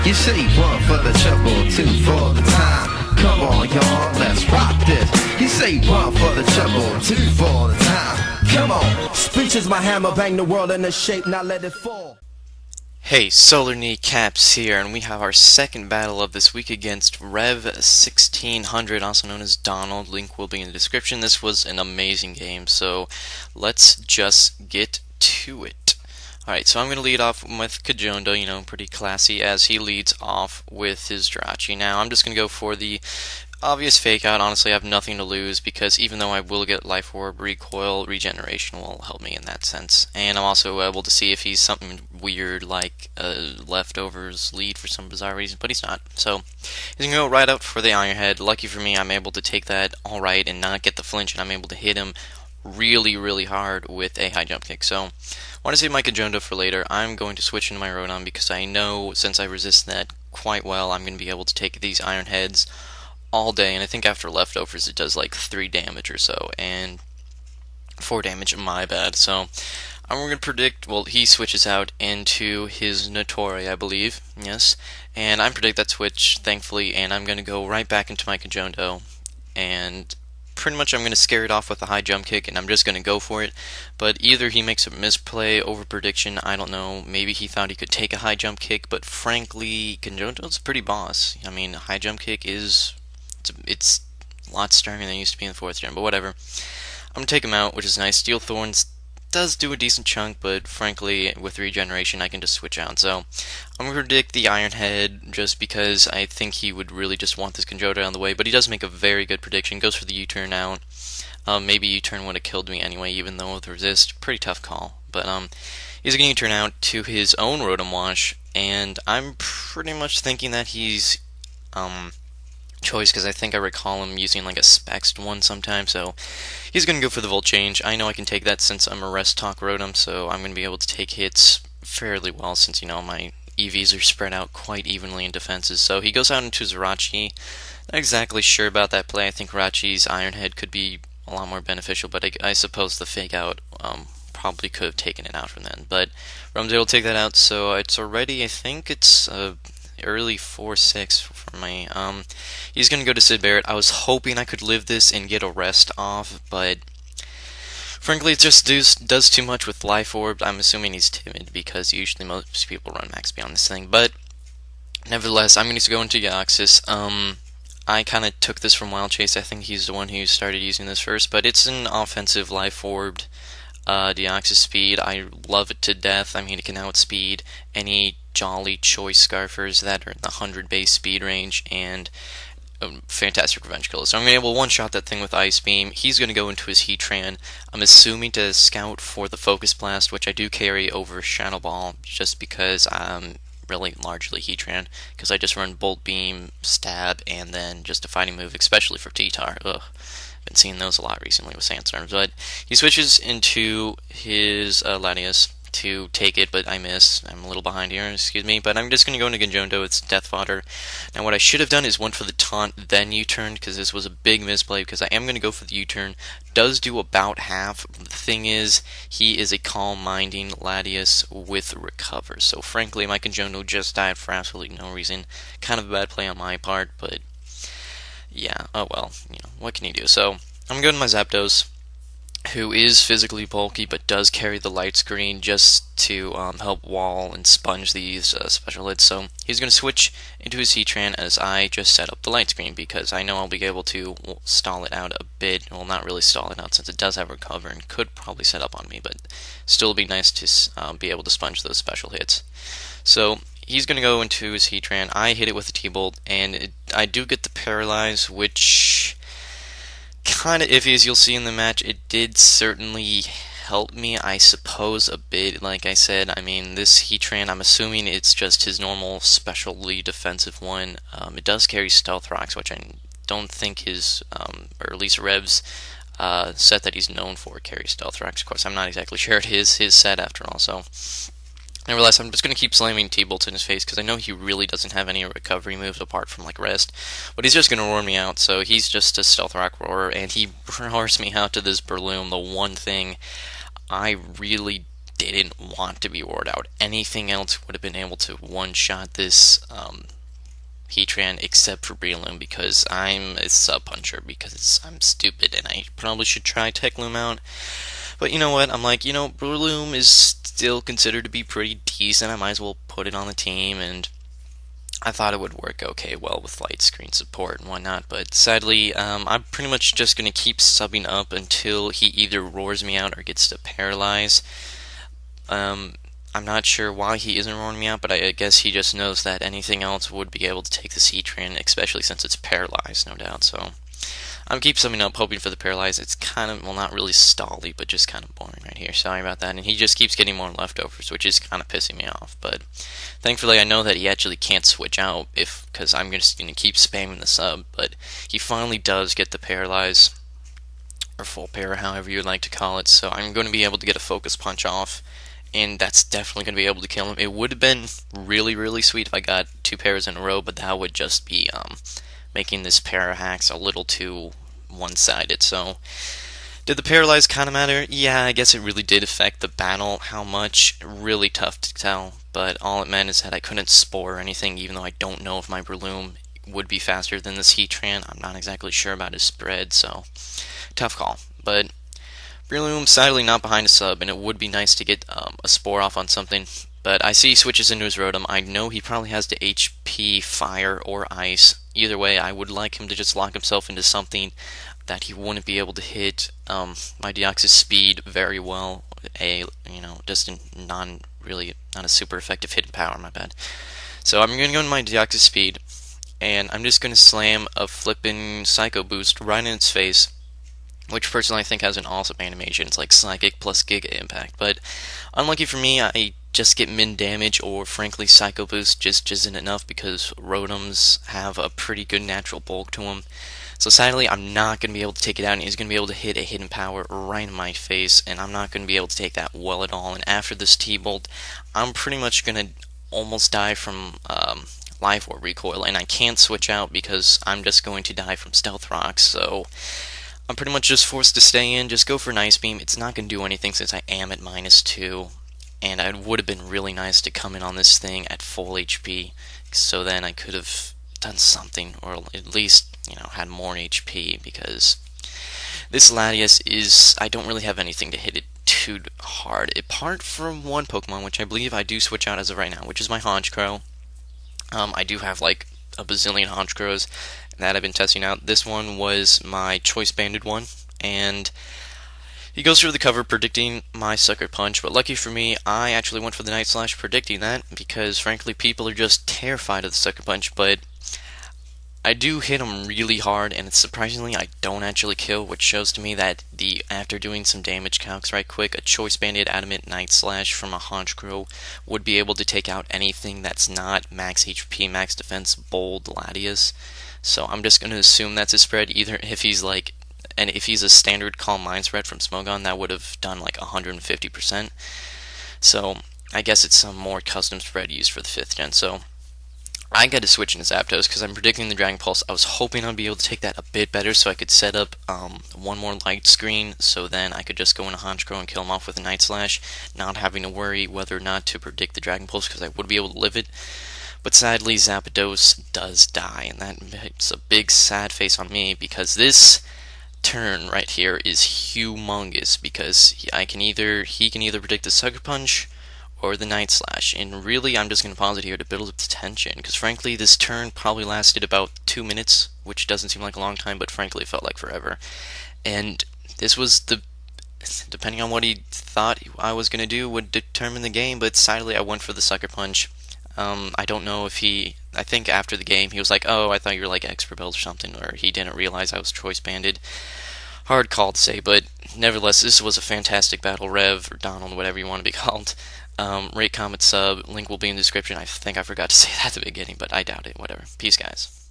You say 1 for the trouble, 2 for the time. Come on, y'all, let's rock this. You say 1 for the trouble, 2 for the time. Come on. Speech is my hammer, bang the world into shape, now let it fall. Hey, Solar Kneecaps here, and we have our second battle of this week against Rev1600, also known as Donald. Link will be in the description. This was an amazing game, so let's just get to it. Alright, so I'm going to lead off with Kajondo, pretty classy, as he leads off with his Jirachi. Now, I'm just going to go for the obvious fake out. Honestly, I have nothing to lose, because even though I will get Life Orb, Recoil, Regeneration will help me in that sense. And I'm also able to see if he's something weird like Leftovers lead for some bizarre reason, but he's not. So he's going to go right up for the Iron Head. Lucky for me, I'm able to take that alright and not get the flinch, and I'm able to hit him really, really hard with a high jump kick. So I want to save my Kajondo for later. I'm going to switch into my Rotom because I know since I resist that quite well, I'm going to be able to take these Iron Heads all day, and I think after Leftovers it does like 3 damage or so, and 4 damage, my bad. So I'm going to predict, well, he switches out into his Notori, I believe, yes, and I predict that switch, thankfully, and I'm going to go right back into my Kajondo, and pretty much I'm going to scare it off with a high jump kick, and I'm just going to go for it. But either he makes a misplay, over prediction, I don't know, maybe he thought he could take a high jump kick, but frankly, Kajondo's pretty boss. I mean, high jump kick is, it's a lot stronger than it used to be in the 4th gen, but whatever. I'm going to take him out, which is nice. Steel Thorns does do a decent chunk, but frankly, with regeneration, I can just switch out. So I'm going to predict the Iron Head just because I think he would really just want this Kajondo out of the way, but he does make a very good prediction. Goes for the U-turn out. Maybe U-turn would have killed me anyway, even though with resist, pretty tough call. But he's going to U-turn out to his own Rotom Wash, and I'm pretty much thinking that he's choice, because I think I recall him using like a Spexed one sometime, so he's going to go for the Volt Change. I know I can take that since I'm a Rest Talk Rotom, so I'm going to be able to take hits fairly well since, my EVs are spread out quite evenly in defenses. So he goes out into Jirachi. Not exactly sure about that play. I think Jirachi's Iron Head could be a lot more beneficial, but I suppose the fake out probably could have taken it out from then. But Rotom's able to take that out, so it's already, I think it's early 4-6 for me. He's going to go to Sid Barrett. I was hoping I could live this and get a rest off, but frankly it just does too much with Life Orb. I'm assuming he's timid because usually most people run max beyond this thing, but nevertheless, I'm going to go into Deoxys. I kind of took this from Wild Chase. I think he's the one who started using this first, but it's an offensive Life Orbed Deoxys speed. I love it to death. I mean, it can outspeed any Jolly Choice Scarfers that are in the 100 base speed range, and a fantastic revenge killer. So I'm going to be able to one-shot that thing with Ice Beam. He's going to go into his Heatran. I'm assuming to scout for the Focus Blast, which I do carry over Shadow Ball, just because I'm really largely Heatran, because I just run Bolt Beam, Stab, and then just a fighting move, especially for T-Tar. Ugh. Been seeing those a lot recently with Sandstorms, but he switches into his Latias to take it, but I miss. I'm a little behind here, excuse me, but I'm just going to go into Kajondo. It's Death Fodder. Now what I should have done is went for the taunt, then U-turn, because this was a big misplay, because I am going to go for the U-turn. Does do about half. The thing is, he is a calm-minding Latias with Recover, so frankly, my Kajondo just died for absolutely no reason. Kind of a bad play on my part, but yeah, oh well, what can you do? So I'm going to my Zapdos, who is physically bulky but does carry the light screen just to help wall and sponge these special hits. So he's going to switch into his Heatran as I just set up the light screen, because I know I'll be able to stall it out a bit. Well, not really stall it out since it does have recover and could probably set up on me, but still be nice to be able to sponge those special hits. So he's going to go into his Heatran. I hit it with a T-Bolt, and I do get the Paralyze, which kind of iffy, as you'll see in the match. It did certainly help me, I suppose, a bit. Like I said, I mean, this Heatran, I'm assuming it's just his normal specially defensive one. It does carry Stealth Rocks, which I don't think his, or at least Rev's set that he's known for carries Stealth Rocks. Of course, I'm not exactly sure it is his set after all, so nevertheless, I'm just going to keep slamming T-Bolts in his face, because I know he really doesn't have any recovery moves apart from, like, Rest. But he's just going to roar me out, so he's just a Stealth Rock Roar, and he roars me out to this Berloom, the one thing I really didn't want to be ward out. Anything else would have been able to one-shot this Heatran except for Breloom, because I'm a sub-puncher, because I'm stupid and I probably should try Tech Loom out. But you know what, I'm like, Breloom is still considered to be pretty decent, I might as well put it on the team, and I thought it would work okay well with light screen support and whatnot, but sadly, I'm pretty much just going to keep subbing up until he either roars me out or gets to paralyze. I'm not sure why he isn't roaring me out, but I guess he just knows that anything else would be able to take the Heatran, especially since it's paralyzed, no doubt, so I'm keep summing up, hoping for the paralyze. It's kind of, well, not really stally, but just kind of boring right here. Sorry about that. And he just keeps getting more leftovers, which is kind of pissing me off. But thankfully, I know that he actually can't switch out because I'm just going to keep spamming the sub. But he finally does get the paralyze, or full para, however you would like to call it. So I'm going to be able to get a focus punch off, and that's definitely going to be able to kill him. It would have been really, really sweet if I got 2 paras in a row, but that would just be making this para hacks a little too one-sided. So did the paralyze kind of matter? Yeah, I guess it really did affect the battle. How much? Really tough to tell, but all it meant is that I couldn't spore or anything, even though I don't know if my Breloom would be faster than this Heatran. I'm not exactly sure about his spread, so tough call. But Breloom sadly not behind a sub, and it would be nice to get a spore off on something. But I see he switches into his Rotom. I know he probably has the HP Fire or Ice. Either way, I would like him to just lock himself into something that he wouldn't be able to hit my Deoxys Speed very well. Just a not a super effective hidden power, my bad. So I'm going to go into my Deoxys Speed, and I'm just going to slam a flippin' Psycho Boost right in its face, which personally I think has an awesome animation. It's like Psychic plus Giga Impact, but unlucky for me, I just get min damage, or frankly Psycho Boost just isn't enough because Rotoms have a pretty good natural bulk to them. So sadly, I'm not going to be able to take it out, and he's going to be able to hit a hidden power right in my face, and I'm not going to be able to take that well at all. And after this T-Bolt, I'm pretty much going to almost die from Life Orb recoil, and I can't switch out because I'm just going to die from Stealth Rocks, so I'm pretty much just forced to stay in, just go for an Ice Beam. It's not going to do anything since I am at -2, and it would have been really nice to come in on this thing at full HP, so then I could have done something, or at least, had more HP, because this Latias is, I don't really have anything to hit it too hard, apart from one Pokemon, which I believe I do switch out as of right now, which is my Honchkrow. I do have like a bazillion Honchkrows that I've been testing out. This one was my choice banded one, and he goes through the cover predicting my Sucker Punch, but lucky for me, I actually went for the Night Slash predicting that, because frankly people are just terrified of the Sucker Punch, but I do hit him really hard, and it's surprisingly I don't actually kill, which shows to me that after doing some damage calcs right quick, a Choice Banded Adamant Night Slash from a Honchkrow would be able to take out anything that's not max HP, max defense, bold Latias. So I'm just going to assume that's his spread, either if he's a standard Calm Mind spread from Smogon, that would have done like 150%. So I guess it's some more custom spread used for the 5th gen. So I got to switch into Zapdos because I'm predicting the Dragon Pulse. I was hoping I'd be able to take that a bit better so I could set up one more light screen, so then I could just go into Honchkrow and kill him off with a Night Slash, not having to worry whether or not to predict the Dragon Pulse because I would be able to live it. But sadly, Zapdos does die, and that makes a big sad face on me because this turn right here is humongous, because he can either predict the Sucker Punch or the Night Slash, and really I'm just going to pause it here to build up the tension, because frankly this turn probably lasted about 2 minutes, which doesn't seem like a long time, but frankly it felt like forever. And this was depending on what he thought I was going to do, would determine the game, but sadly I went for the Sucker Punch. I don't know if I think after the game he was like, oh, I thought you were like Expert Build or something, or he didn't realize I was Choice Banded. Hard call to say, but nevertheless, this was a fantastic battle. Rev, or Donald, whatever you want to be called. Rate, comment, sub, link will be in the description. I think I forgot to say that at the beginning, but I doubt it. Whatever. Peace, guys.